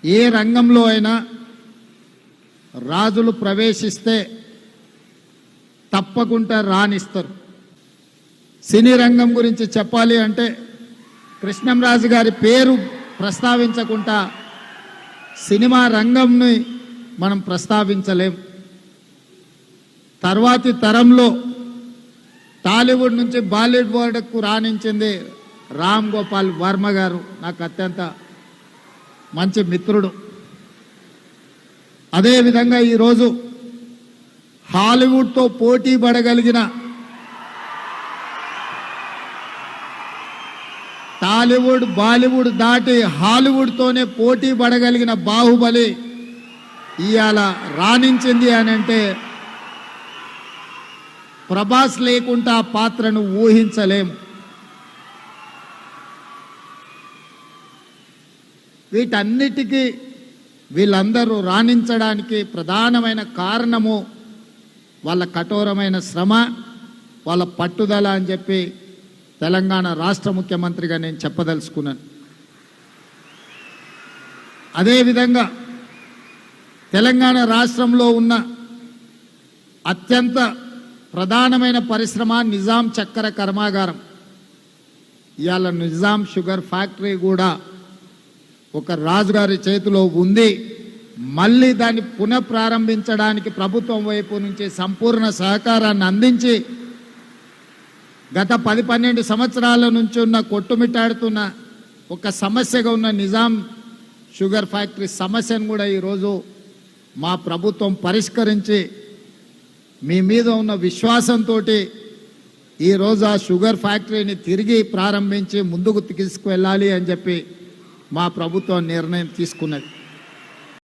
ఏ రంగంలో అయినా రాజులు ప్రవేశిస్తే తప్పకుండా రాణిస్తారు. సినీ రంగం గురించి చెప్పాలి అంటే కృష్ణంరాజు గారి పేరు ప్రస్తావించకుండా సినిమా రంగంని మనం ప్రస్తావించలేం. తర్వాతి తరంలో టాలీవుడ్ నుంచి బాలీవుడ్కు రాణించింది రామ్ గోపాల్ వర్మ గారు. నాకు అత్యంత మంచి మిత్రుడు. అదేవిధంగా ఈరోజు హాలీవుడ్తో పోటీ పడగలిగిన, టాలీవుడ్ బాలీవుడ్ దాటి హాలీవుడ్తోనే పోటీ పడగలిగిన బాహుబలి ఇవాళ రాణించింది అని అంటే ప్రభాస్ లేకుండా ఆ పాత్రను ఊహించలేము. వీటన్నిటికీ వీళ్ళందరూ రాణించడానికి ప్రధానమైన కారణము వాళ్ళ కఠోరమైన శ్రమ, వాళ్ళ పట్టుదల అని చెప్పి తెలంగాణ రాష్ట్ర ముఖ్యమంత్రిగా నేను చెప్పదలుచుకున్నాను. అదేవిధంగా తెలంగాణ రాష్ట్రంలో ఉన్న అత్యంత ప్రధానమైన పరిశ్రమ నిజాం చక్కెర కర్మాగారం. ఇవాళ నిజాం షుగర్ ఫ్యాక్టరీ కూడా ఒక రాజుగారి చేతిలో ఉంది. మళ్ళీ దాన్ని పునఃప్రారంభించడానికి ప్రభుత్వం వైపు నుంచి సంపూర్ణ సహకారాన్ని అందించి గత 10-12 సంవత్సరాల నుంచి ఉన్న కొట్టుమిట్టాడుతున్న ఒక సమస్యగా ఉన్న నిజాం షుగర్ ఫ్యాక్టరీ సమస్యను కూడా ఈరోజు మా ప్రభుత్వం పరిష్కరించి మీ మీద ఉన్న విశ్వాసంతో ఈరోజు ఆ షుగర్ ఫ్యాక్టరీని తిరిగి ప్రారంభించి ముందుకు తీసుకువెళ్ళాలి అని చెప్పి మా ప్రభుత్వం నిర్ణయం తీసుకున్నది.